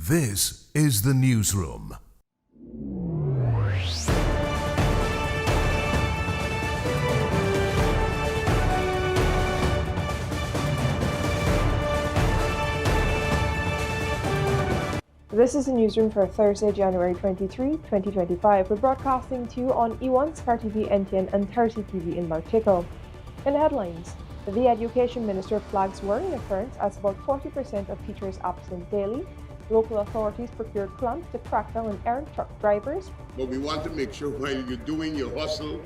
This is the newsroom. This is the newsroom for Thursday, January 23, 2025. We're broadcasting to you on E1, SKAR TV, NTN, and TARZEE TV in Bartica. In the headlines, the Education Minister flags worrying occurrence as about 40% of teachers absent daily. Local authorities procured clamps to crack down on errant truck drivers. But we want to make sure while you're doing your hustle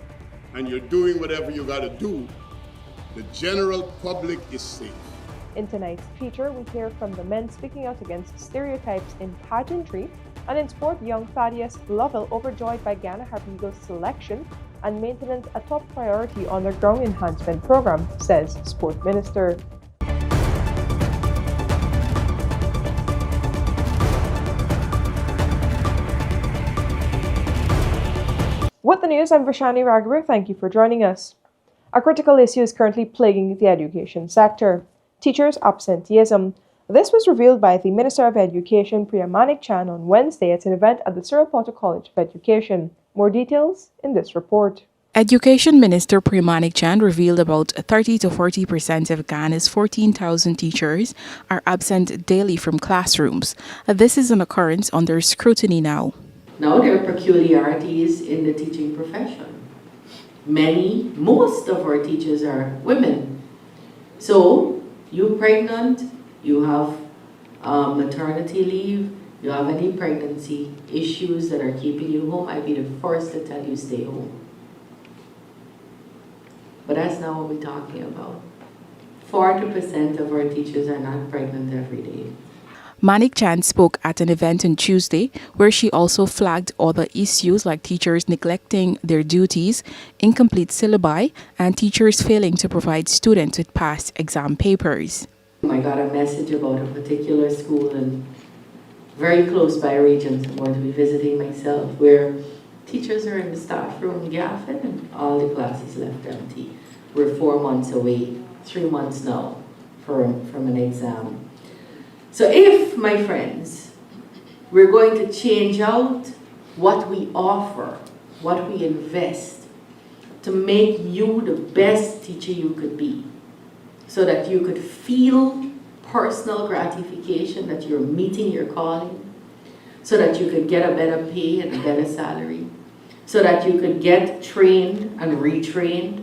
and you're doing whatever you got to do, the general public is safe. In tonight's feature, we hear from the men speaking out against stereotypes in pageantry, and in sport, young Thaddeus Lovell overjoyed by Guyana Harpy Eagles selection and maintenance a top priority on their Ground Enhancement Programme, says Sport Minister. With the news, I'm Vashani Raghavar. Thank you for joining us. A critical issue is currently plaguing the education sector: teachers' absenteeism. This was revealed by the Minister of Education, Priya Manik Chan, on Wednesday at an event at the Surapota College of Education. More details in this report. Education Minister Priya Manik Chan revealed about 30 to 40% of Ghana's 14,000 teachers are absent daily from classrooms. This is an occurrence under scrutiny now. Now there are peculiarities in the teaching profession. Most of our teachers are women. So, you're pregnant, you have maternity leave, you have any pregnancy issues that are keeping you home, I'd be the first to tell you stay home. But that's not what we're talking about. 40% of our teachers are not pregnant every day. Manik Chan spoke at an event on Tuesday where she also flagged other issues like teachers neglecting their duties, incomplete syllabi, and teachers failing to provide students with past exam papers. I got a message about a particular school in very close by regions I'm going to be visiting myself, where teachers are in the staff room gaffing and all the classes left empty. We're 4 months away, 3 months now from an exam. So if, my friends, we're going to change out what we offer, what we invest, to make you the best teacher you could be, so that you could feel personal gratification that you're meeting your calling, so that you could get a better pay and a better salary, so that you could get trained and retrained,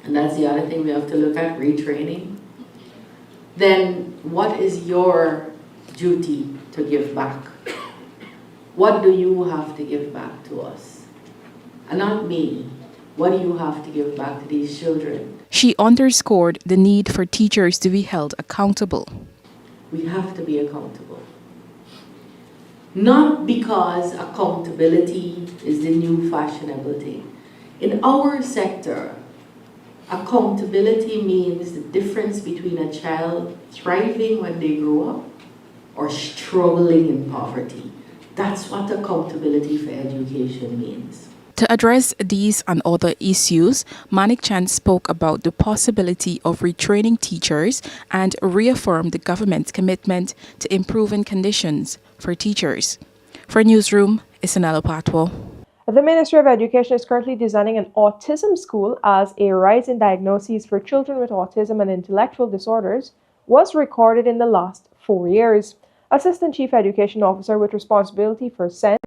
and that's the other thing we have to look at, retraining, then what is your duty to give back? What do you have to give back to us? And not me. What do you have to give back to these children? She underscored the need for teachers to be held accountable. We have to be accountable. Not because accountability is the new fashionable thing. In our sector, accountability means the difference between a child thriving when they grow up or struggling in poverty. That's what accountability for education means. To address these and other issues, Manik Chan spoke about the possibility of retraining teachers and reaffirmed the government's commitment to improving conditions for teachers. For Newsroom, Isanella Patwo. The Ministry of Education is currently designing an autism school as a rise in diagnoses for children with autism and intellectual disorders was recorded in the last 4 years. Assistant Chief Education Officer with responsibility for SEND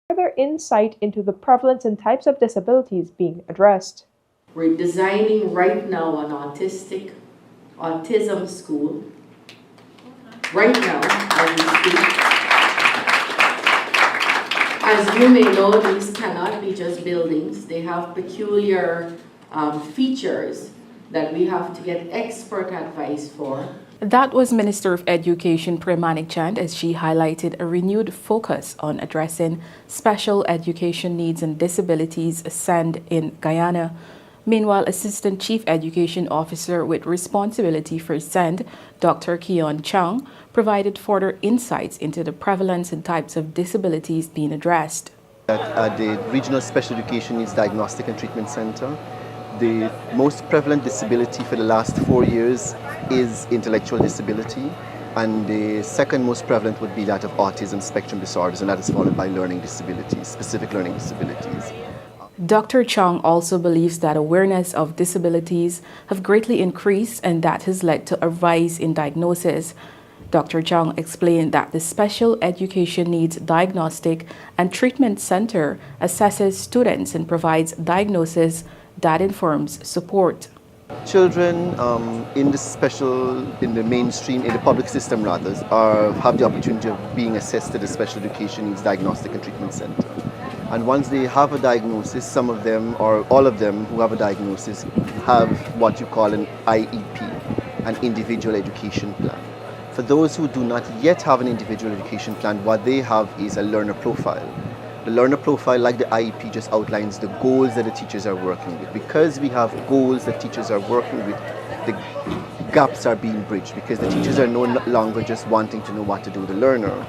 further insight into the prevalence and types of disabilities being addressed. We're designing right now an autism school. Right now, as we speak. As you may know, these cannot be just buildings. They have peculiar features that we have to get expert advice for. That was Minister of Education Priya Manik Chan as she highlighted a renewed focus on addressing special education needs and disabilities SEND in Guyana. Meanwhile, Assistant Chief Education Officer with responsibility for SEND, Dr. Keon Chang, provided further insights into the prevalence and types of disabilities being addressed. At the Regional Special Education Needs Diagnostic and Treatment Center, the most prevalent disability for the last 4 years is intellectual disability. And the second most prevalent would be that of autism spectrum disorders, and that is followed by learning disabilities, specific learning disabilities. Dr. Chong also believes that awareness of disabilities have greatly increased and that has led to a rise in diagnosis. Dr. Chong explained that the Special Education Needs Diagnostic and Treatment Center assesses students and provides diagnosis that informs support. Children in the mainstream, in the public system rather, have the opportunity of being assessed at the Special Education Needs Diagnostic and Treatment Center. And once they have a diagnosis, some of them or all of them who have a diagnosis have what you call an IEP, an individual education plan. For those who do not yet have an individual education plan, what they have is a learner profile. The learner profile, like the IEP, just outlines the goals that the teachers are working with. Because we have goals that teachers are working with, the gaps are being bridged because the teachers are no longer just wanting to know what to do with the learner.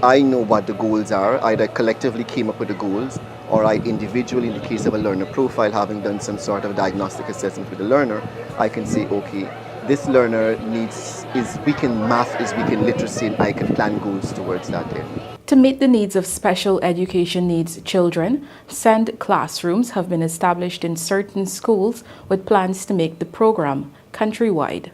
I know what the goals are. Either collectively came up with the goals, or I individually, in the case of a learner profile, having done some sort of diagnostic assessment with the learner, I can say, okay, this learner is weak in math, is weak in literacy, and I can plan goals towards that end. To meet the needs of special education needs children, SEND classrooms have been established in certain schools with plans to make the program countrywide.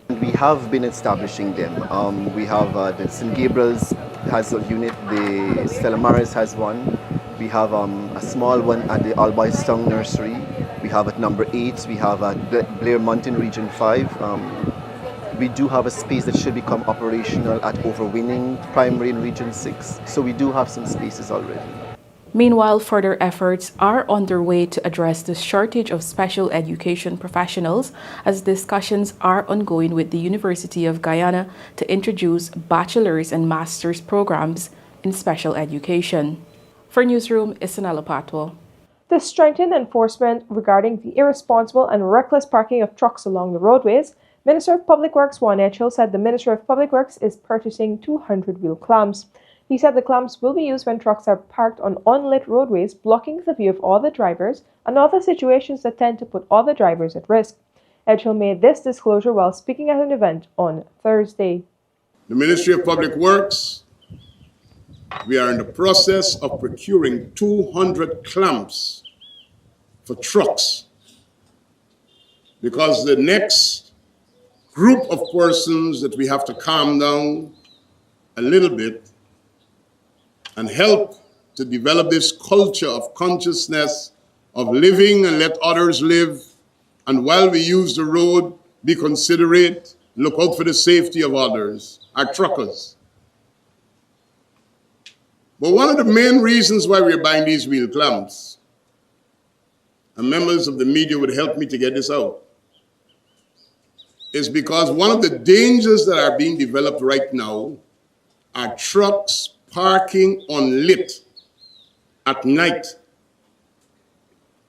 We have been establishing them. We have the St. Gabriel's has a unit, the Stella Maris has one. We have a small one at the Albistown Nursery. We have at number 8, we have at Blair Mountain Region 5. We do have a space that should become operational at Overwinning Primary in Region 6. So we do have some spaces already. Meanwhile, further efforts are underway to address the shortage of special education professionals as discussions are ongoing with the University of Guyana to introduce bachelor's and master's programs in special education. For Newsroom, Isanella Patwa. To strengthen enforcement regarding the irresponsible and reckless parking of trucks along the roadways, Minister of Public Works Juan Echil said the Ministry of Public Works is purchasing 200-wheel clamps. He said the clamps will be used when trucks are parked on unlit roadways, blocking the view of all the drivers and other situations that tend to put all the drivers at risk. Echil made this disclosure while speaking at an event on Thursday. The Ministry of Public Works, we are in the process of procuring 200 clamps for trucks because the next group of persons that we have to calm down a little bit and help to develop this culture of consciousness of living and let others live, and while we use the road, be considerate, look out for the safety of others, are truckers. But one of the main reasons why we're buying these wheel clamps, and members of the media would help me to get this out, is because one of the dangers that are being developed right now are trucks parking unlit at night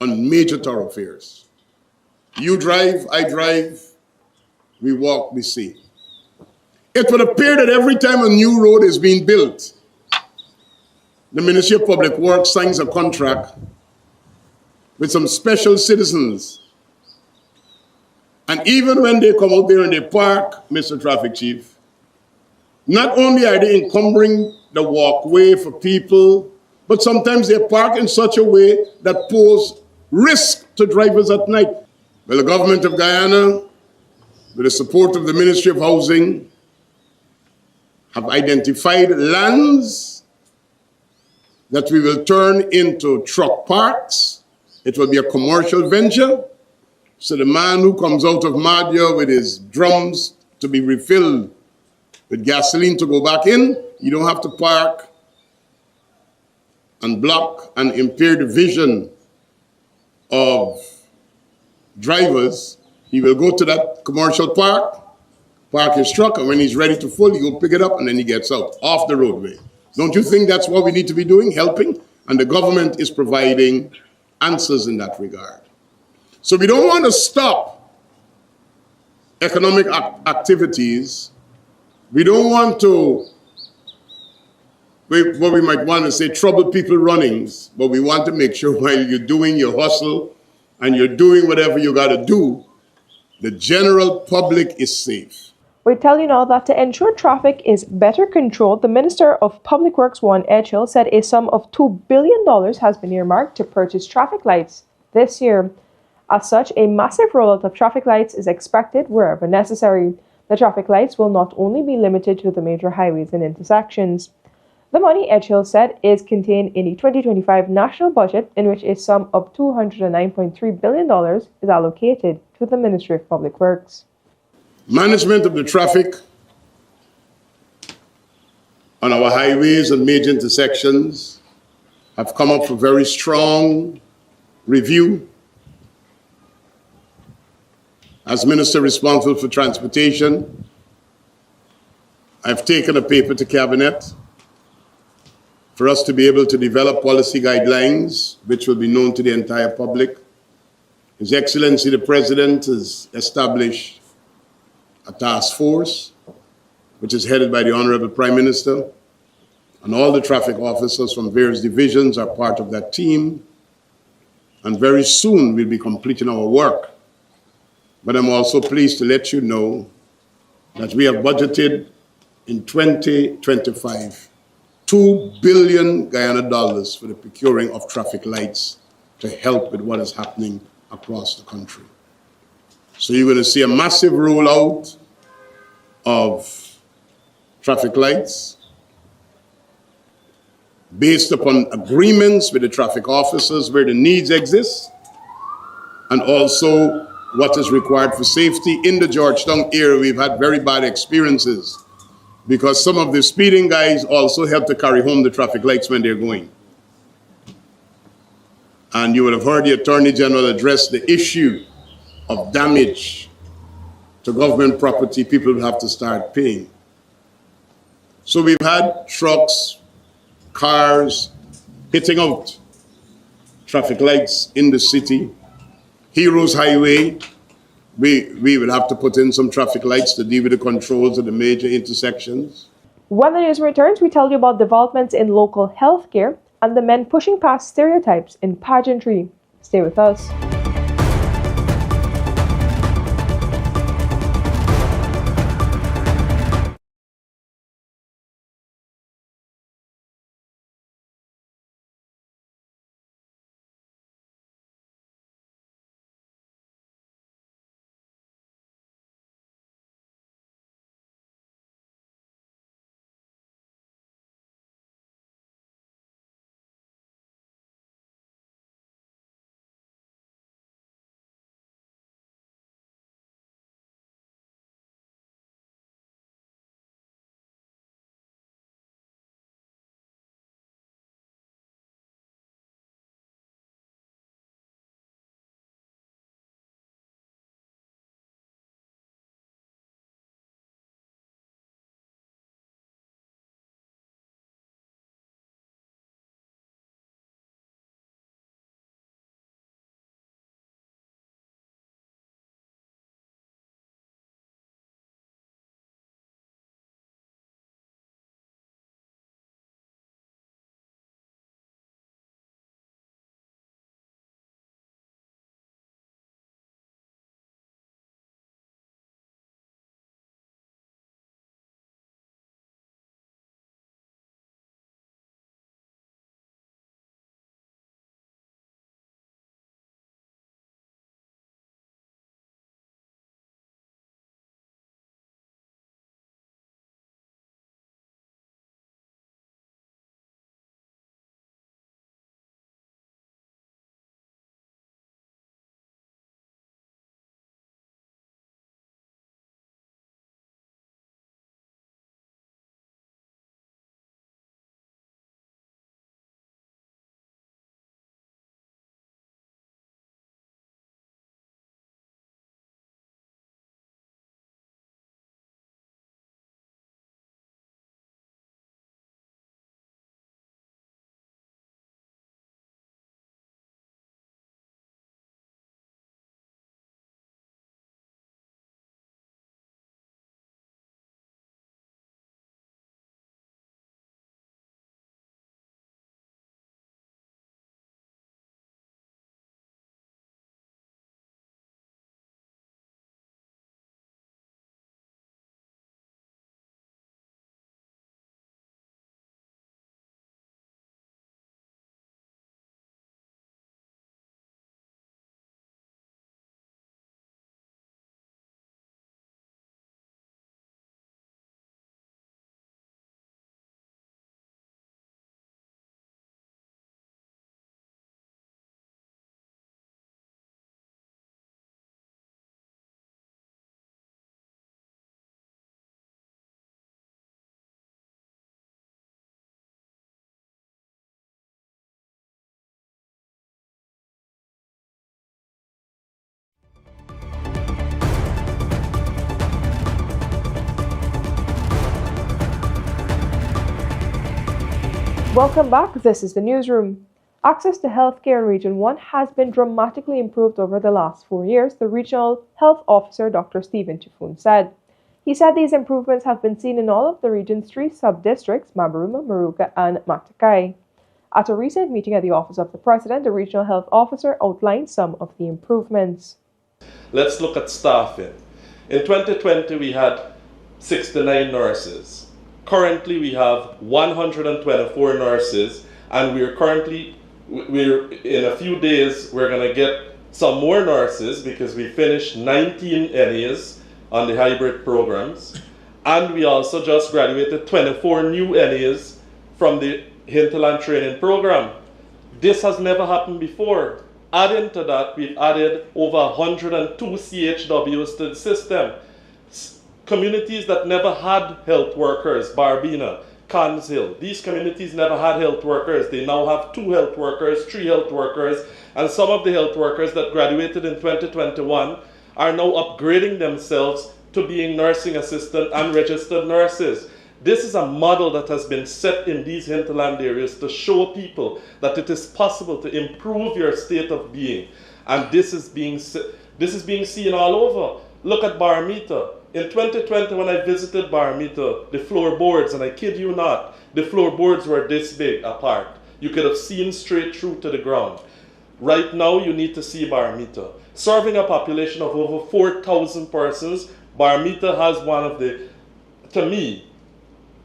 on major thoroughfares. You drive, I drive, we walk, we see. It would appear that every time a new road is being built, the Ministry of Public Works signs a contract with some special citizens. And even when they come out there and they park, Mr. Traffic Chief, not only are they encumbering the walkway for people, but sometimes they park in such a way that pose risk to drivers at night. Well, the government of Guyana, with the support of the Ministry of Housing, have identified lands that we will turn into truck parks. It will be a commercial venture. So the man who comes out of Madhya with his drums to be refilled with gasoline to go back in, you don't have to park and block and impair the vision of drivers. He will go to that commercial park, park his truck, and when he's ready to full, he will pick it up and then he gets out, off the roadway. Don't you think that's what we need to be doing, helping? And the government is providing answers in that regard. So we don't want to stop economic activities. We don't want to, what we might want to say, trouble people runnings, but we want to make sure while you're doing your hustle and you're doing whatever you got to do, the general public is safe. We tell you now that to ensure traffic is better controlled, the Minister of Public Works, Juan Edgehill, said a sum of $2 billion has been earmarked to purchase traffic lights this year. As such, a massive rollout of traffic lights is expected wherever necessary. The traffic lights will not only be limited to the major highways and intersections. The money, Edgehill said, is contained in the 2025 national budget, in which a sum of $209.3 billion is allocated to the Ministry of Public Works. Management of the traffic on our highways and major intersections have come up for very strong review. As Minister responsible for transportation, I've taken a paper to Cabinet for us to be able to develop policy guidelines which will be known to the entire public. His Excellency the President has established a task force which is headed by the Honorable Prime Minister, and all the traffic officers from various divisions are part of that team, and very soon we'll be completing our work. But I'm also pleased to let you know that we have budgeted in 2025 $2 billion Guyana dollars for the procuring of traffic lights to help with what is happening across the country. So you're going to see a massive rollout of traffic lights based upon agreements with the traffic officers where the needs exist, and also what is required for safety. In the Georgetown area, we've had very bad experiences because some of the speeding guys also help to carry home the traffic lights when they're going. And you would have heard the Attorney General address the issue of damage to government property. People will have to start paying. So we've had trucks, cars hitting out traffic lights in the city. Heroes Highway, we will have to put in some traffic lights to deal with the controls of the major intersections. When the news returns, we tell you about developments in local healthcare and the men pushing past stereotypes in pageantry. Stay with us. Welcome back, this is the newsroom. Access to healthcare in Region 1 has been dramatically improved over the last 4 years, the Regional Health Officer Dr. Stephen Tufun said. He said these improvements have been seen in all of the region's 3 sub-districts, Mabaruma, Maruga and Matakai. At a recent meeting at the Office of the President, the Regional Health Officer outlined some of the improvements. Let's look at staffing. In 2020, we had 69 nurses. Currently, we have 124 nurses, and we're in a few days, we're going to get some more nurses because we finished 19 NAs on the hybrid programs. And we also just graduated 24 new NAs from the hinterland training program. This has never happened before. Adding to that, we've added over 102 CHWs to the system. Communities that never had health workers, Barbina, Cans Hill, these communities never had health workers. They now have 2 health workers, 3 health workers, and some of the health workers that graduated in 2021 are now upgrading themselves to being nursing assistant and registered nurses. This is a model that has been set in these hinterland areas to show people that it is possible to improve your state of being. And this is being seen all over. Look at Baramita. In 2020, when I visited Baramita, the floorboards, and I kid you not, the floorboards were this big apart. You could have seen straight through to the ground. Right now, you need to see Baramita. Serving a population of over 4,000 persons, Baramita has one of the, to me,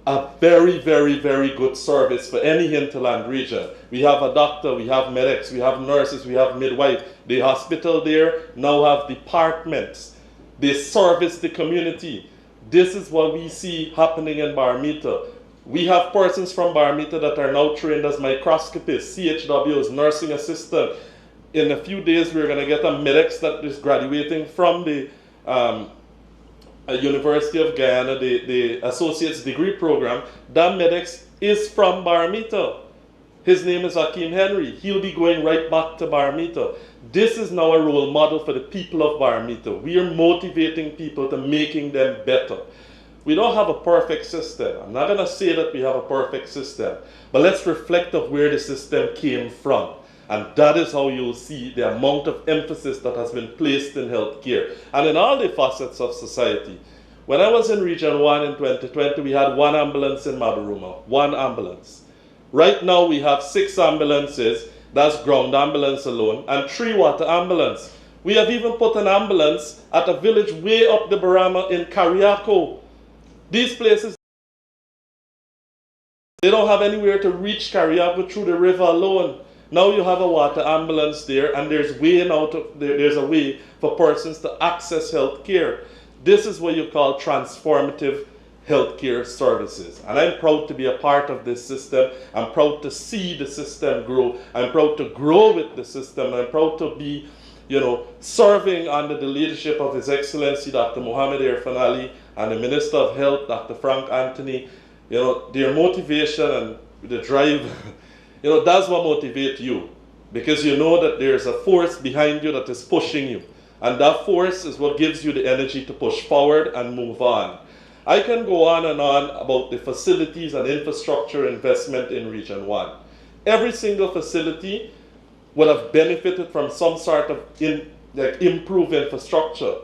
a very, very, very good service for any hinterland region. We have a doctor, we have medics, we have nurses, we have midwives. The hospital there now have departments. They service the community. This is what we see happening in Baramita. We have persons from Baramita that are now trained as microscopists, CHWs, nursing assistant. In a few days, we're going to get a medics that is graduating from the University of Guyana, the associate's degree program. That medics is from Baramita. His name is Akeem Henry. He'll be going right back to Baramita. This is now a role model for the people of Baramita. We are motivating people to making them better. We don't have a perfect system. I'm not going to say that we have a perfect system, but let's reflect of where the system came from. And that is how you'll see the amount of emphasis that has been placed in healthcare and in all the facets of society. When I was in Region 1 in 2020, we had 1 ambulance in Mabaruma, 1 ambulance. Right now we have 6 ambulances, that's ground ambulance alone, and 3 water ambulance. We have even put an ambulance at a village way up the Barama in Kariako. These places, they don't have anywhere to reach Kariako through the river alone. Now you have a water ambulance there, and there's a way for persons to access health care. This is what you call transformative healthcare services. And I'm proud to be a part of this system. I'm proud to see the system grow. I'm proud to grow with the system. I'm proud to be, serving under the leadership of His Excellency Dr. Mohamed Irfan Ali and the Minister of Health, Dr. Frank Anthony. Their motivation and the drive, that's what motivates you. Because you know that there's a force behind you that is pushing you. And that force is what gives you the energy to push forward and move on. I can go on and on about the facilities and infrastructure investment in Region 1. Every single facility would have benefited from some sort of improved infrastructure.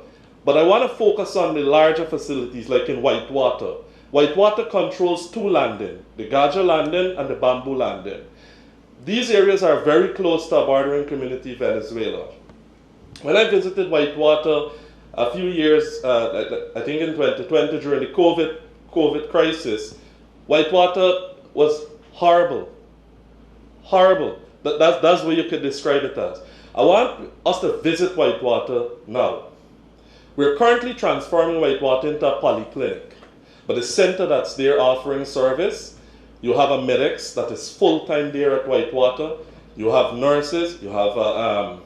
But I want to focus on the larger facilities like in Whitewater. Whitewater controls 2 landings, the Gaja landing and the Bamboo landing. These areas are very close to a bordering community, Venezuela. When I visited Whitewater a few years, I think in 2020 during the COVID crisis, Whitewater was horrible. Horrible. That's what you could describe it as. I want us to visit Whitewater now. We're currently transforming Whitewater into a polyclinic. But the center that's there offering service, you have a medics that is full-time there at Whitewater. You have nurses, you have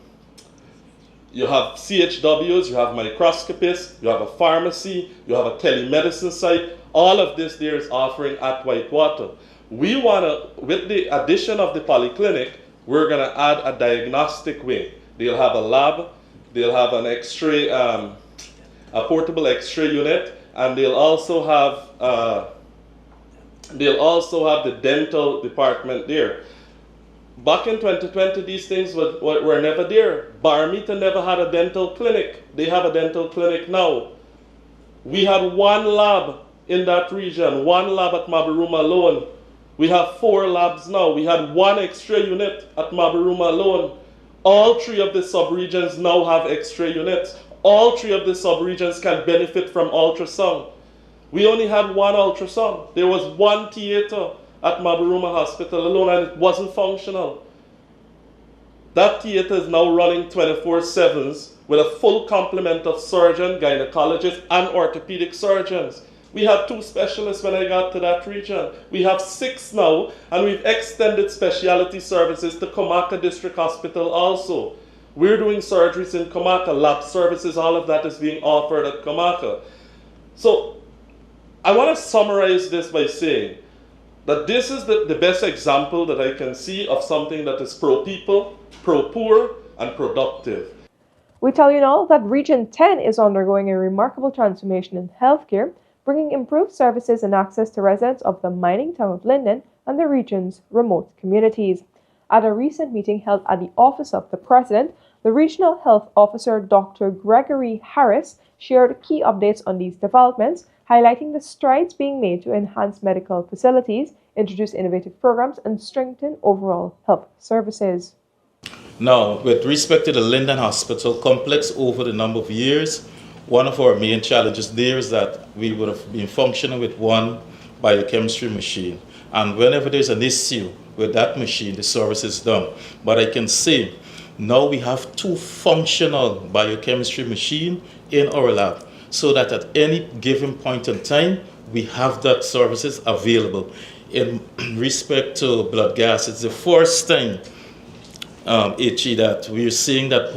CHWs, you have microscopists, you have a pharmacy, you have a telemedicine site. All of this there is offering at Whitewater. We want to, with the addition of the polyclinic, we're going to add a diagnostic wing. They'll have a lab, they'll have an X-ray, a portable X-ray unit, and they'll also have They'll also have the dental department there. Back in 2020, these things were never there. Barmita never had a dental clinic. They have a dental clinic now. We had one lab in that region, one lab at Mabaruma alone. We have 4 labs now. We had 1 extra unit at Mabaruma alone. All 3 of the sub-regions now have extra units. All 3 of the sub-regions can benefit from ultrasound. We only had 1 ultrasound. There was 1 theater at Mabaruma Hospital alone, and it wasn't functional. That theater is now running 24/7s with a full complement of surgeons, gynecologists, and orthopedic surgeons. We had 2 specialists when I got to that region. We have 6 now, and we've extended specialty services to Komaka District Hospital also. We're doing surgeries in Komaka, lab services, all of that is being offered at Komaka. So I want to summarize this by saying that this is the best example that I can see of something that is pro-people, pro-poor, and productive. We tell you now that Region 10 is undergoing a remarkable transformation in healthcare, bringing improved services and access to residents of the mining town of Linden and the region's remote communities. At a recent meeting held at the Office of the President, the Regional Health Officer Dr. Gregory Harris shared key updates on these developments, highlighting the strides being made to enhance medical facilities, introduce innovative programs, and strengthen overall health services. Now, with respect to the Linden Hospital complex, over the number of years, one of our main challenges there is that we would have been functioning with 1 biochemistry machine. And whenever there's an issue with that machine, the service is done. But I can say now we have 2 functional biochemistry machines in our lab, so that at any given point in time, we have that services available. In respect to blood gas, it's the first time, that we're seeing that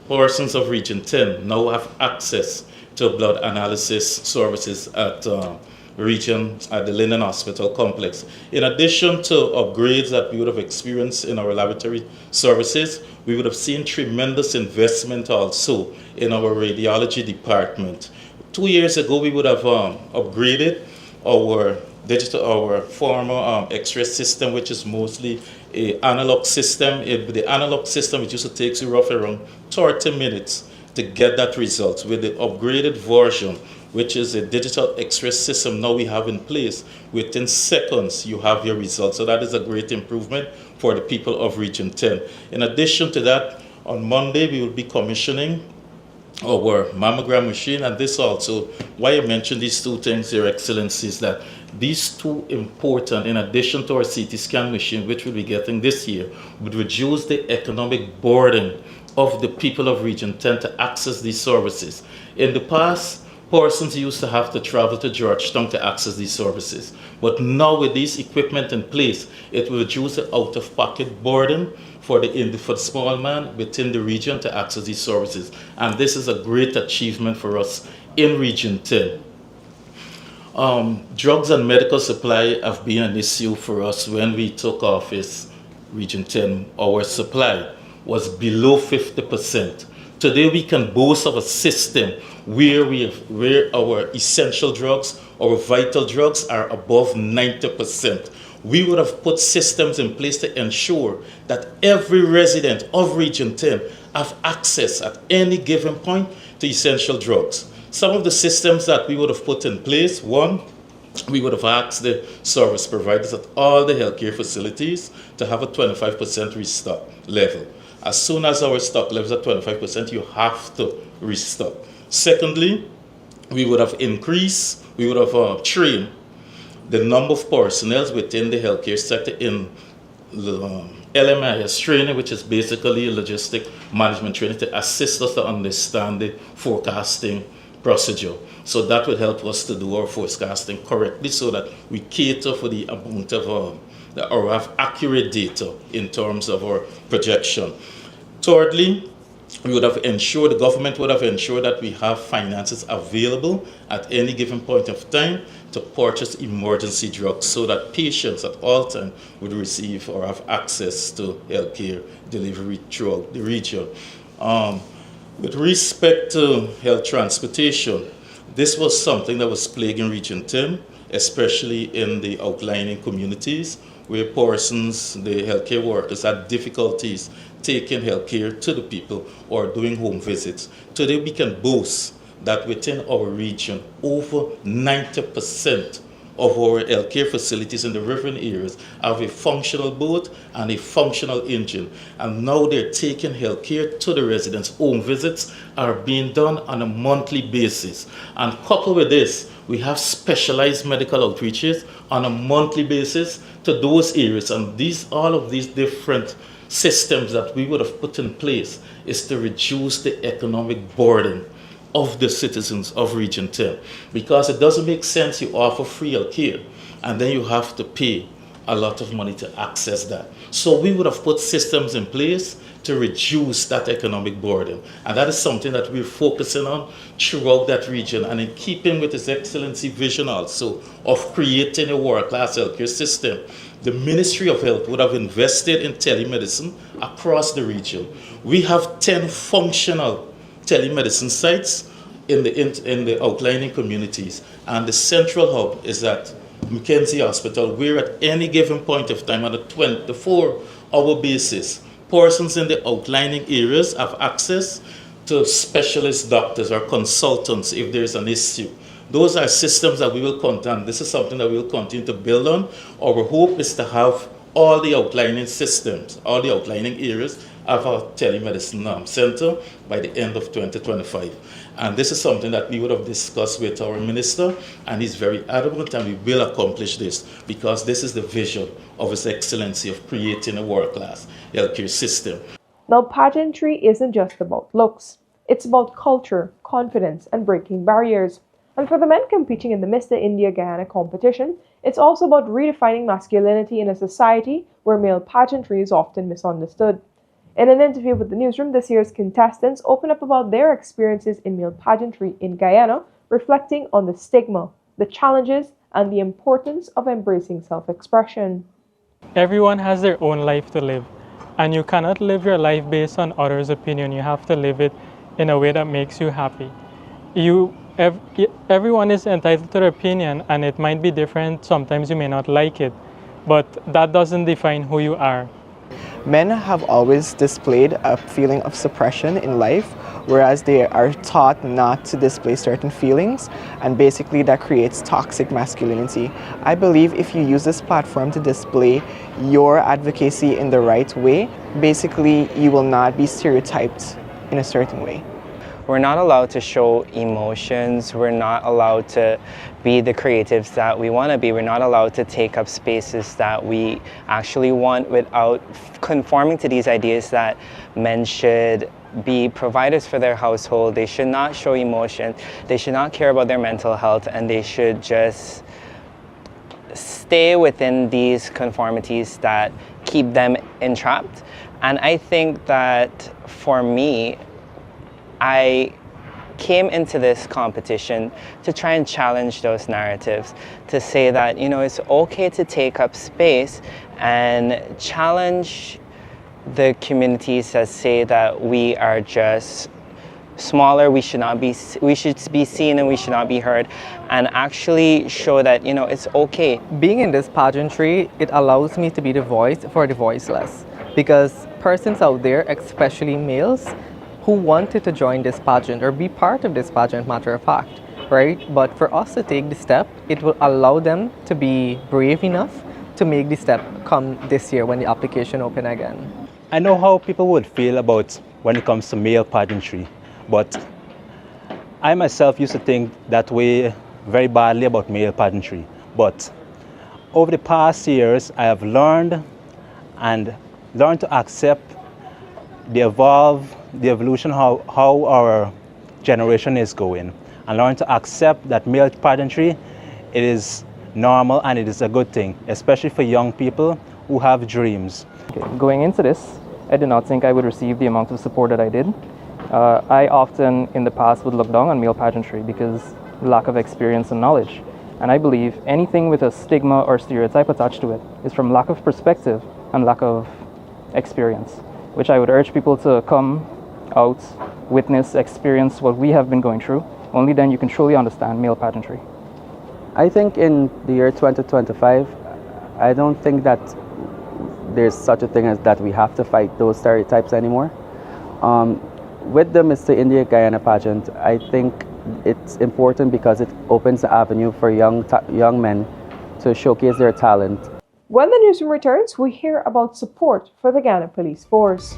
portions of Region 10 now have access to blood analysis services at the Linden Hospital complex. In addition to upgrades that we would have experienced in our laboratory services, we would have seen tremendous investment also in our radiology department. 2 years ago, we would have upgraded our former X-ray system, which is mostly an analog system. The analog system, it used to take you roughly around 30 minutes to get that result. With the upgraded version, which is a digital X-ray system now we have in place, within seconds you have your results. So that is a great improvement for the people of Region 10. In addition to that, on Monday we will be commissioning our mammogram machine, and this also, why I mention these 2 things, Your Excellency, is that these 2 important, in addition to our CT scan machine, which we'll be getting this year, would reduce the economic burden of the people of Region 10 to access these services. In the past, persons used to have to travel to Georgetown to access these services. But now with this equipment in place, it will reduce the out-of-pocket burden for the small man within the region to access these services. And this is a great achievement for us in Region 10. Drugs and medical supply have been an issue for us when we took office, Region 10. Our supply was below 50%. Today we can boast of a system where our essential drugs, our vital drugs are above 90%. We would have put systems in place to ensure that every resident of Region 10 have access at any given point to essential drugs. Some of the systems that we would have put in place: 1, we would have asked the service providers at all the healthcare facilities to have a 25% restock level. As soon as our stock levels at 25%, you have to restock. Secondly, we would have trained the number of personnel within the healthcare sector in LMIS training, which is basically logistic management training, to assist us to understand the forecasting procedure. So that would help us to do our forecasting correctly, so that we cater for the amount of or have accurate data in terms of our projection. Thirdly, the government would have ensured that we have finances available at any given point of time to purchase emergency drugs, so that patients at all times would receive or have access to healthcare delivery throughout the region. With respect to health transportation, this was something that was plaguing Region 10, especially in the outlying communities where persons, the healthcare workers, had difficulties taking healthcare to the people or doing home visits. Today we can boast that within our region, over 90% of our healthcare facilities in the riverine areas have a functional boat and a functional engine. And now they're taking healthcare to the residents. Home visits are being done on a monthly basis. And coupled with this, we have specialized medical outreaches on a monthly basis to those areas. And all of these different systems that we would have put in place is to reduce the economic burden of the citizens of Region 10, because it doesn't make sense you offer free health care and then you have to pay a lot of money to access that. So we would have put systems in place to reduce that economic burden, and that is something that we're focusing on throughout that region, and in keeping with His Excellency vision also of creating a world-class healthcare system. The Ministry of Health would have invested in telemedicine across the region. We have 10 functional telemedicine sites in the outlying communities, and the central hub is at Mackenzie Hospital, where at any given point of time on a 24-hour basis, persons in the outlying areas have access to specialist doctors or consultants if there's an issue. Those are systems that we will continue, and this is something that we will continue to build on. Our hope is to have all the outlying systems, all the outlying areas of our telemedicine center by the end of 2025. And this is something that we would have discussed with our minister, and he's very adamant, and we will accomplish this because this is the vision of His Excellency of creating a world-class healthcare system. Now, pageantry isn't just about looks. It's about culture, confidence, and breaking barriers. And for the men competing in the Mr. India Guyana competition, it's also about redefining masculinity in a society where male pageantry is often misunderstood. In an interview with the newsroom, this year's contestants open up about their experiences in male pageantry in Guyana, reflecting on the stigma, the challenges, and the importance of embracing self-expression. Everyone has their own life to live, and you cannot live your life based on others' opinion. You have to live it in a way that makes you happy. Everyone is entitled to their opinion, and it might be different. Sometimes you may not like it, but that doesn't define who you are. Men have always displayed a feeling of suppression in life, whereas they are taught not to display certain feelings, and basically that creates toxic masculinity. I believe if you use this platform to display your advocacy in the right way, basically you will not be stereotyped in a certain way. We're not allowed to show emotions. We're not allowed to be the creatives that we want to be. We're not allowed to take up spaces that we actually want without conforming to these ideas that men should be providers for their household. They should not show emotion. They should not care about their mental health, and they should just stay within these conformities that keep them entrapped. And I think that for me, I came into this competition to try and challenge those narratives, to say that, you know, it's okay to take up space and challenge the communities that say that we are just smaller, we should be seen and we should not be heard, and actually show that, you know, it's okay. Being in this pageantry, it allows me to be the voice for the voiceless, because persons out there, especially males, who wanted to join this pageant or be part of this pageant, matter of fact, right? But for us to take the step, it will allow them to be brave enough to make the step come this year when the application open again. I know how people would feel about when it comes to male pageantry, but I myself used to think that way very badly about male pageantry. But over the past years, I have learned to accept the evolution, how our generation is going, and learn to accept that male pageantry, it is normal and it is a good thing, especially for young people who have dreams. Going into this, I did not think I would receive the amount of support that I did. I often in the past would look down on male pageantry because lack of experience and knowledge. And I believe anything with a stigma or stereotype attached to it is from lack of perspective and lack of experience, which I would urge people to come out, witness, experience what we have been going through. Only then you can truly understand male pageantry. I think in the year 2025, I don't think that there's such a thing as that we have to fight those stereotypes anymore. With the Mr. India Guyana pageant, I think it's important because it opens the avenue for young men to showcase their talent. When the newsroom returns, we hear about support for the Ghana Police Force.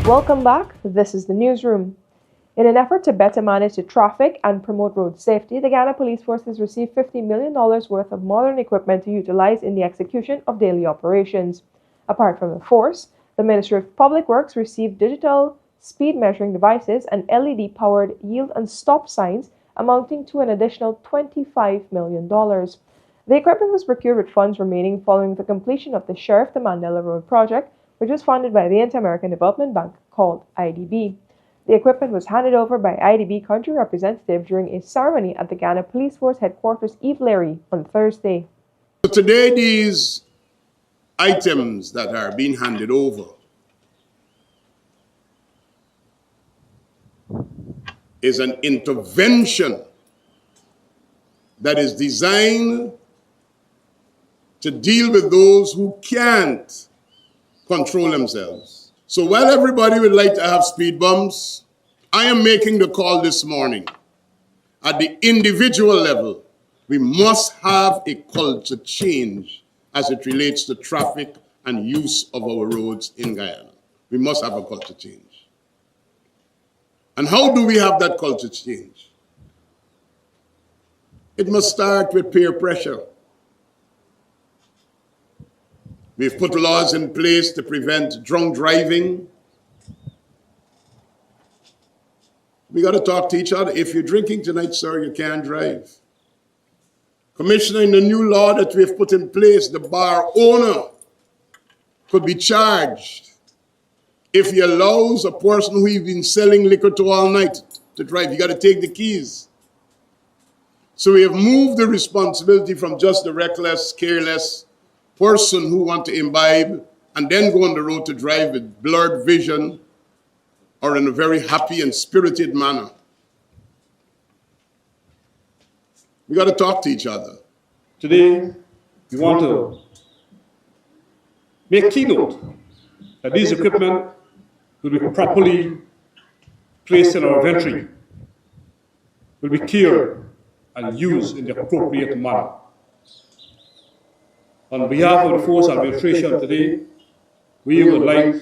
Welcome back. This is the newsroom. In an effort to better manage the traffic and promote road safety, the Guyana Police Force has received $50 million worth of modern equipment to utilize in the execution of daily operations. Apart from the force, the Ministry of Public Works received digital speed measuring devices and LED-powered yield and stop signs amounting to an additional $25 million. The equipment was procured with funds remaining following the completion of the Sheriff the Mandela Road project, which was funded by the Inter-American Development Bank, called IDB. The equipment was handed over by IDB country representative during a ceremony at the Guyana Police Force headquarters, Eve Leary, on Thursday. So today, these items that are being handed over is an intervention that is designed to deal with those who can't control themselves. So while everybody would like to have speed bumps, I am making the call this morning. At the individual level, we must have a culture change as it relates to traffic and use of our roads in Guyana. We must have a culture change. And how do we have that culture change? It must start with peer pressure. We've put laws in place to prevent drunk driving. We got to talk to each other. If you're drinking tonight, sir, you can't drive. Commissioner, in the new law that we've put in place, the bar owner could be charged if he allows a person who he's been selling liquor to all night to drive. You got to take the keys. So we have moved the responsibility from just the reckless, careless person who want to imbibe and then go on the road to drive with blurred vision or in a very happy and spirited manner. We got to talk to each other. Today, we want to make keynote that these equipment will be properly placed in our inventory, will be cared and used in the appropriate manner. On behalf of the Force Administration today, we would like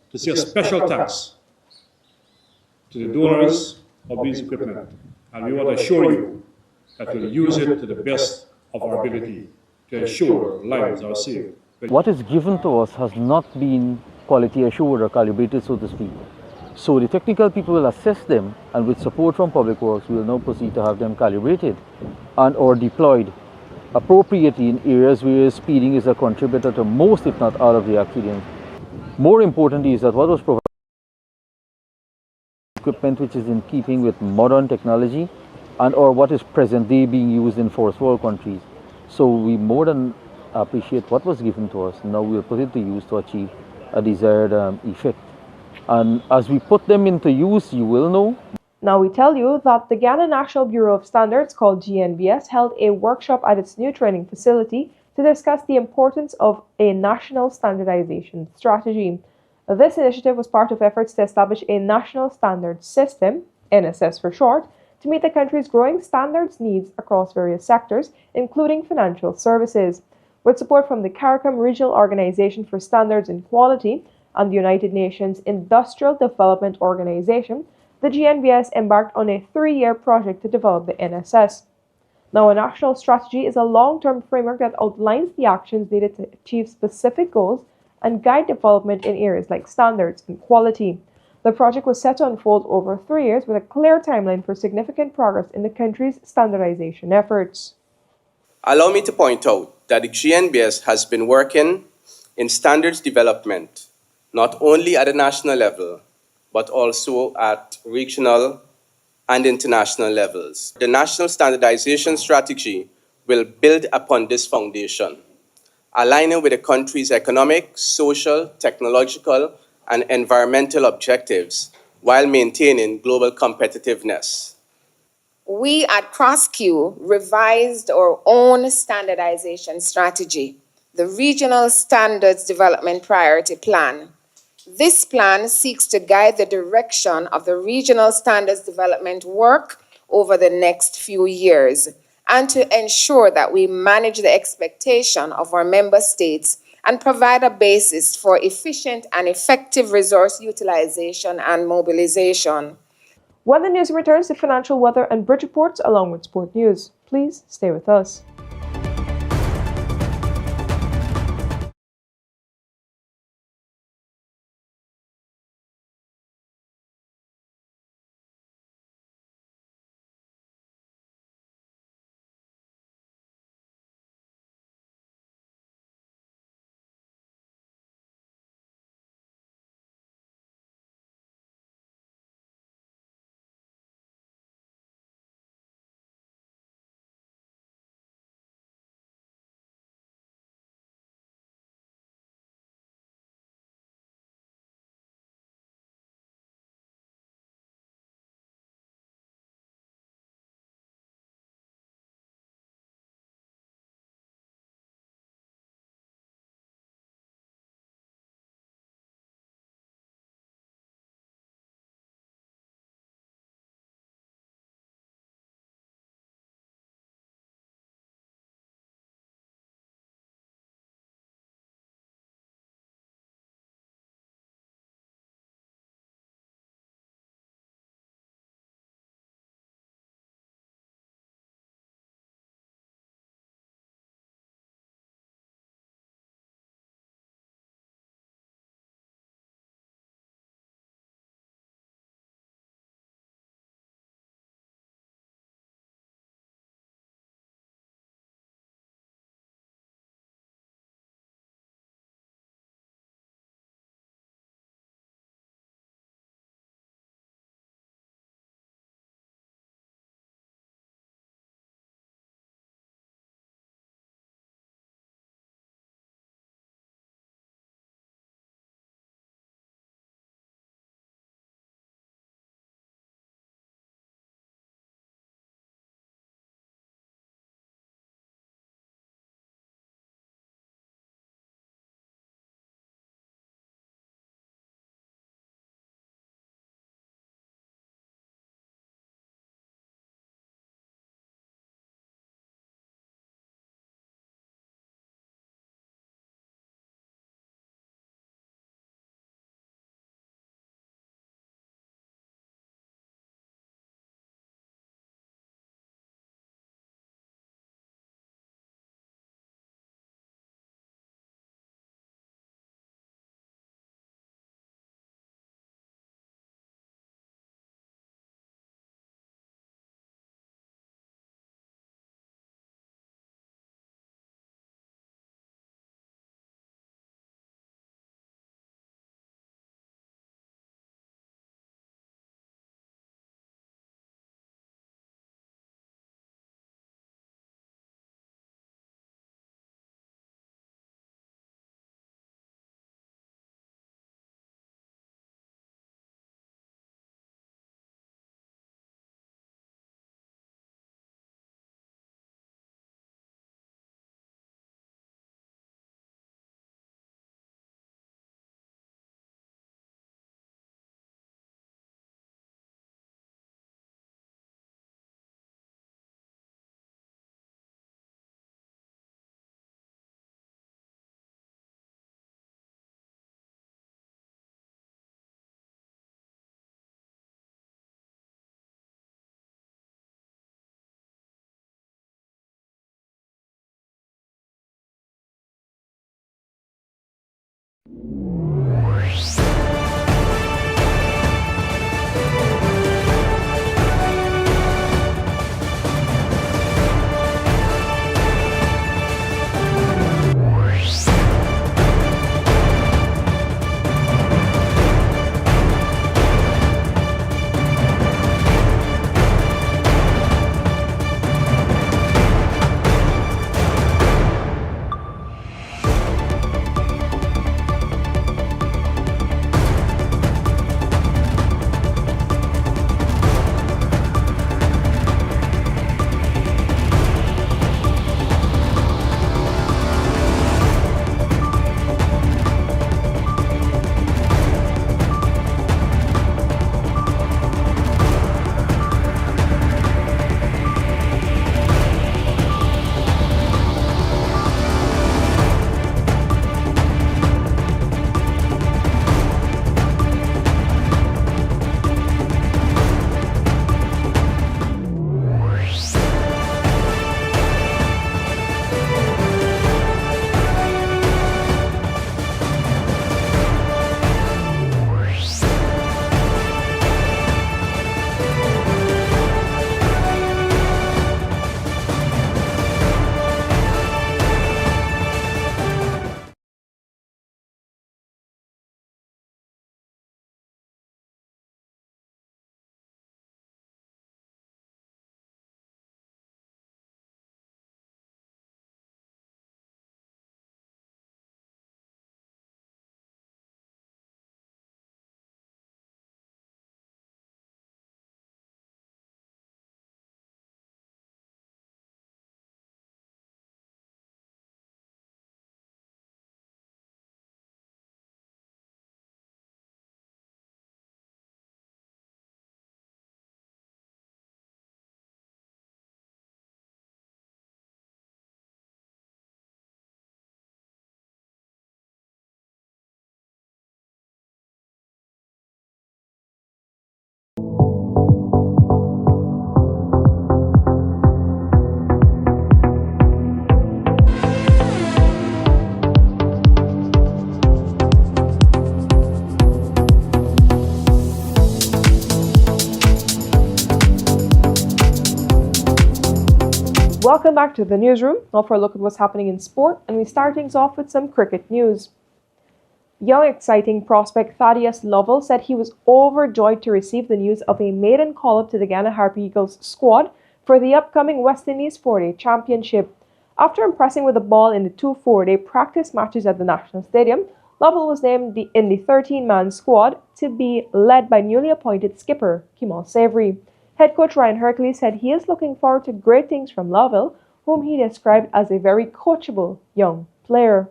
to say a special thanks to the donors of these equipment, and we want to assure you that we'll use it to the best of our ability to ensure lives are saved. What is given to us has not been quality assured or calibrated, so to speak. So the technical people will assess them, and with support from Public Works, we will now proceed to have them calibrated and or deployed appropriately in areas where speeding is a contributor to most, if not all, of the accidents. More importantly is that what was provided equipment which is in keeping with modern technology and or what is presently being used in first world countries. So we more than appreciate what was given to us. Now we'll put it to use to achieve a desired effect. And as we put them into use, you will know. Now we tell you that the Guyana National Bureau of Standards, called GNBS, held a workshop at its new training facility to discuss the importance of a national standardization strategy. This initiative was part of efforts to establish a national standards system, NSS for short, to meet the country's growing standards needs across various sectors, including financial services. With support from the CARICOM Regional Organization for Standards and Quality and the United Nations Industrial Development Organization, the GNBS embarked on a 3-year project to develop the NSS. Now, a national strategy is a long-term framework that outlines the actions needed to achieve specific goals and guide development in areas like standards and quality. The project was set to unfold over 3 years with a clear timeline for significant progress in the country's standardization efforts. Allow me to point out that the GNBS has been working in standards development not only at the national level, but also at regional and international levels. The National Standardization Strategy will build upon this foundation, aligning with the country's economic, social, technological, and environmental objectives while maintaining global competitiveness. We at CrossQ revised our own standardization strategy, the Regional Standards Development Priority Plan. This plan seeks to guide the direction of the regional standards development work over the next few years and to ensure that we manage the expectation of our member states and provide a basis for efficient and effective resource utilization and mobilization. When the news returns to financial, weather, and bridge reports along with sport news. Please stay with us. Welcome back to the newsroom. Now for a look at what's happening in sport, and we start things off with some cricket news. Young exciting prospect Thaddeus Lovell said he was overjoyed to receive the news of a maiden call-up to the Guyana Harpy Eagles squad for the upcoming West Indies 4-Day Championship. After impressing with the ball in the 2 4-day practice matches at the National Stadium, Lovell was named in the 13-man squad to be led by newly appointed skipper Kemal Savory. Head coach Ryan Hercules said he is looking forward to great things from Lovell, whom he described as a very coachable young player.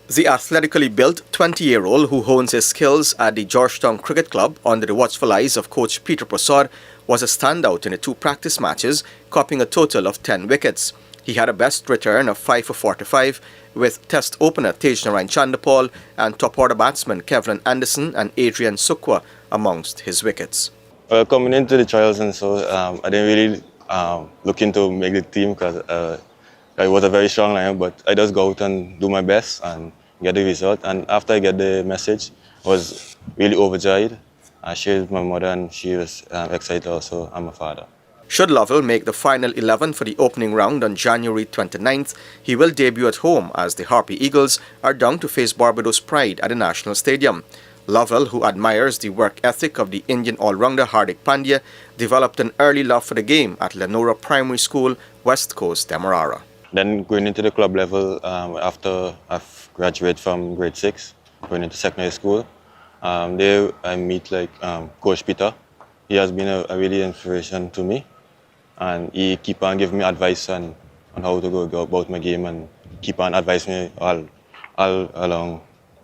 The athletically built 20-year-old who hones his skills at the Georgetown Cricket Club under the watchful eyes of coach Peter Prasad was a standout in the 2 practice matches, copying a total of 10 wickets. He had a best return of 5 for 45, with test opener Tejnarain Chandapal and top-order batsmen Kevlin Anderson and Adrian Sukwa amongst his wickets. Well, coming into the trials and so, I didn't really look into make the team because it was a very strong lineup, but I just go out and do my best and get the result. And after I get the message, I was really overjoyed. I shared with my mother and she was excited also, and my father. Should Lovell make the final 11 for the opening round on January 29th, he will debut at home as the Harpy Eagles are down to face Barbados Pride at the National Stadium. Lovell, who admires the work ethic of the Indian all-rounder Hardik Pandya, developed an early love for the game at Lenora Primary School, West Coast, Demerara. Then going into the club level, after I've graduated from grade 6, going into secondary school, there I meet Coach Peter. He has been a really inspiration to me, and he keep on giving me advice on how to go about my game and keep on advising me all along.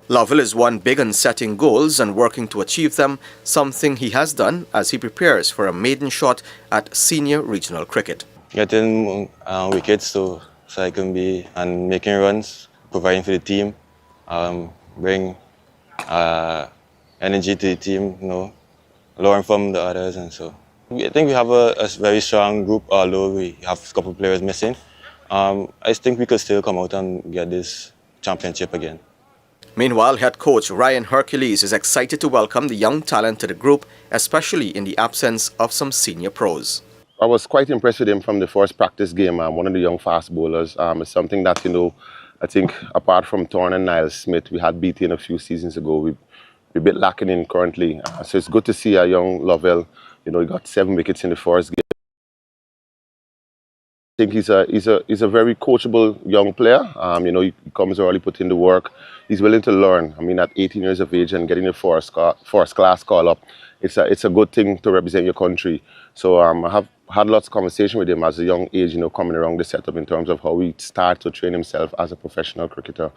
Lovell is one big on setting goals and working to achieve them, something he has done as he prepares for a maiden shot at senior regional cricket. Getting wickets so I can be and making runs, providing for the team, bring energy to the team, learn from the others, and so. I think we have a very strong group, although we have a couple of players missing. I think we could still come out and get this championship again. Meanwhile, head coach Ryan Hercules is excited to welcome the young talent to the group, especially in the absence of some senior pros. I was quite impressed with him from the first practice game. One of the young fast bowlers. It's something that, I think apart from Thorne and Niles Smith, we had beaten a few seasons ago. We're a bit lacking in currently. So it's good to see a young Lovell. He got 7 wickets in the first game. I think he's a very coachable young player. He comes early, put in the work. He's willing to learn. At 18 years of age and getting a first class call up, it's a good thing to represent your country. So I have had lots of conversation with him as a young age, coming around the setup in terms of how he started to train himself as a professional cricketer.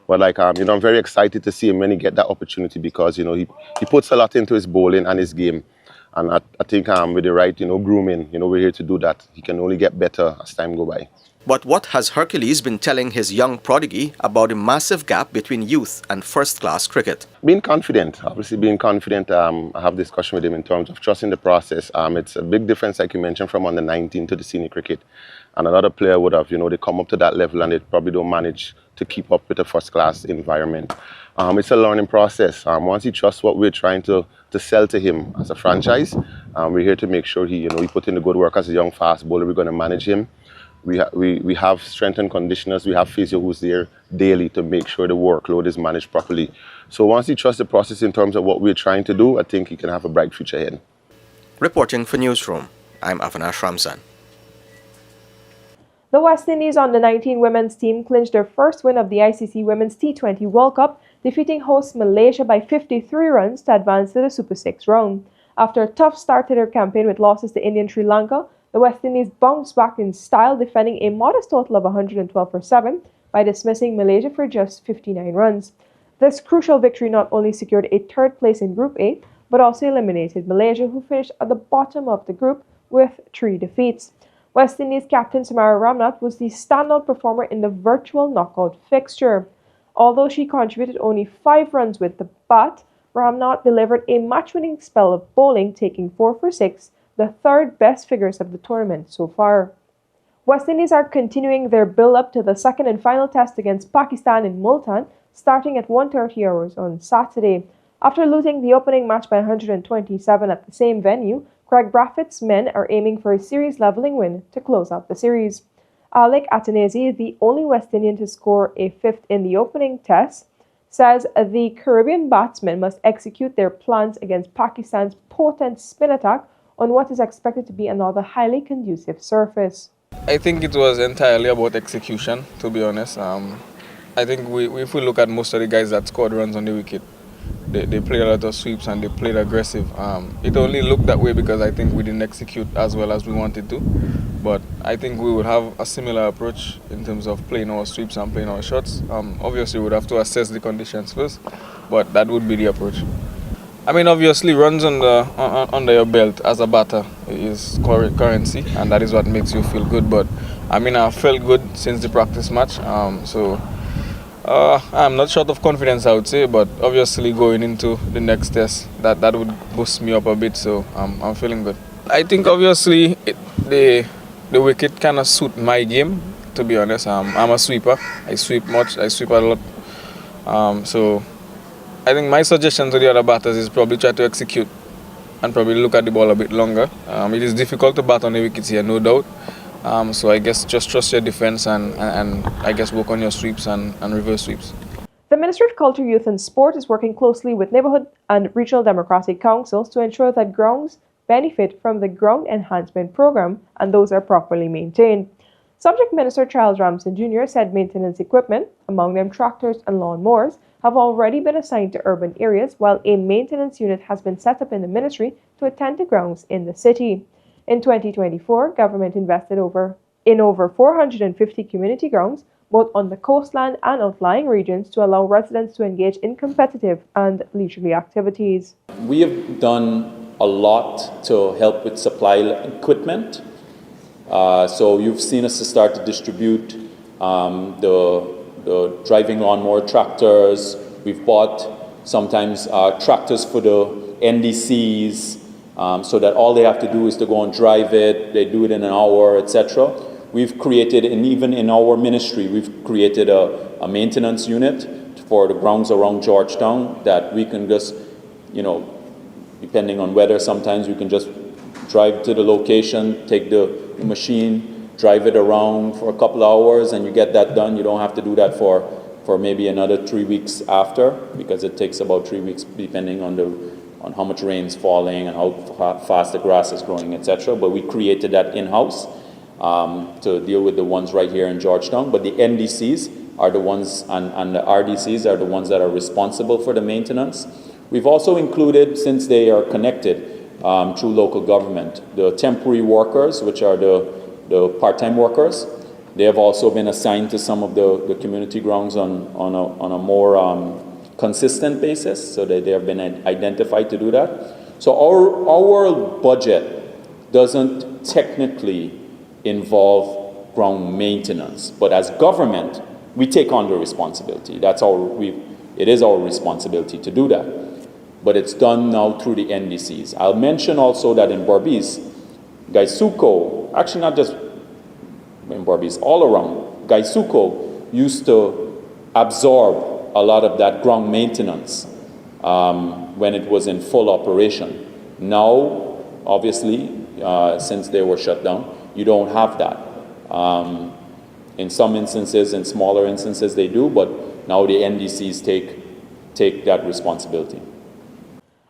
But I'm very excited to see him when he get that opportunity because he puts a lot into his bowling and his game. And I think with the right, grooming, we're here to do that. He can only get better as time go by. But what has Hercules been telling his young prodigy about the massive gap between youth and first-class cricket? Being confident, obviously being confident. I have discussion with him in terms of trusting the process. It's a big difference, like you mentioned, from under 19 to the senior cricket. And another player would have, they come up to that level and they probably don't manage to keep up with a first-class environment. It's a learning process. Once he trusts what we're trying to sell to him as a franchise, we're here to make sure he put in the good work as a young fast bowler. We're going to manage him. We have strength and conditioners. We have physio who's there daily to make sure the workload is managed properly. So once he trusts the process in terms of what we're trying to do, I think he can have a bright future ahead. Reporting for Newsroom, I'm Avinash Ramzan. The West Indies under-19 women's team clinched their first win of the ICC Women's T20 World Cup, defeating host Malaysia by 53 runs to advance to the Super 6 round. After a tough start to their campaign with losses to India and Sri Lanka, the West Indies bounced back in style, defending a modest total of 112 for 7 by dismissing Malaysia for just 59 runs. This crucial victory not only secured a 3rd place in Group A, but also eliminated Malaysia, who finished at the bottom of the group with 3 defeats. West Indies captain Samara Ramnath was the standout performer in the virtual knockout fixture. Although she contributed only 5 runs with the bat, Ramnath delivered a match-winning spell of bowling, taking 4 for 6, the 3rd best figures of the tournament so far. West Indies are continuing their build-up to the 2nd and final test against Pakistan in Multan, starting at 1:30 hours on Saturday. After losing the opening match by 127 at the same venue, Craig Braffitt's men are aiming for a series-leveling win to close out the series. Alec Atanese, the only West Indian to score a fifth in the opening test, says the Caribbean batsmen must execute their plans against Pakistan's potent spin attack on what is expected to be another highly conducive surface. I think it was entirely about execution, to be honest. I think if we look at most of the guys that scored runs on the wicket, they played a lot of sweeps and they played aggressive. It only looked that way because I think we didn't execute as well as we wanted to. But I think we would have a similar approach in terms of playing our sweeps and playing our shots. Obviously, we would have to assess the conditions first, but that would be the approach. I mean, obviously, runs under your belt as a batter is currency, and that is what makes you feel good. But I mean, I felt good since the practice match, so I'm not short of confidence, I would say. But obviously, going into the next test, that would boost me up a bit. So I'm feeling good. I think obviously the wicket kind of suit my game. To be honest, I'm a sweeper. I sweep much. I sweep a lot. So I think my suggestion to the other batters is probably try to execute and probably look at the ball a bit longer. It is difficult to bat on the wickets here, no doubt. So I guess just trust your defense and I guess work on your sweeps and reverse sweeps. The Ministry of Culture, Youth and Sport is working closely with neighbourhood and regional democratic councils to ensure that grounds benefit from the Ground Enhancement Programme and those are properly maintained. Subject Minister Charles Ramsden Jr. said maintenance equipment, among them tractors and lawnmowers, have already been assigned to urban areas, while a maintenance unit has been set up in the ministry to attend to grounds in the city. In 2024, government invested in over 450 community grounds, both on the coastline and outlying regions, to allow residents to engage in competitive and leisurely activities. We have done a lot to help with supply equipment. So you've seen us start to distribute the driving lawnmower tractors. We've bought sometimes tractors for the NDCs so that all they have to do is to go and drive it. They do it in an hour, etc. We've created, and even in our ministry, we've created a maintenance unit for the grounds around Georgetown that we can just, depending on weather, sometimes we can just drive to the location, take the machine, drive it around for a couple of hours, and you get that done. You don't have to do that for maybe another 3 weeks after, because it takes about 3 weeks depending on how much rain's falling and how fast the grass is growing, etc. But we created that in-house to deal with the ones right here in Georgetown. But the NDCs are the ones, and the RDCs are the ones that are responsible for the maintenance. We've also included, since they are connected through local government, the temporary workers, which are the part-time workers. They have also been assigned to some of the community grounds on a more consistent basis, so that they have been identified to do that. So our budget doesn't technically involve ground maintenance, but as government, we take on the responsibility. It is our responsibility to do that. But it's done now through the NDCs. I'll mention also that in Berbice, Gaisuco, actually not just in Berbice, all around, Gaisuco used to absorb a lot of that ground maintenance when it was in full operation. Now, obviously, since they were shut down, you don't have that. In some instances, in smaller instances, they do, but now the NDCs take that responsibility.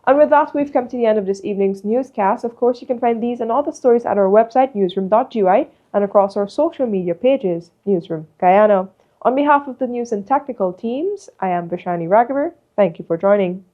And with that, we've come to the end of this evening's newscast. Of course, you can find these and all the stories at our website, newsroom.ui, and across our social media pages, Newsroom Guyana. On behalf of the news and technical teams, I am Vishani Raghavar. Thank you for joining.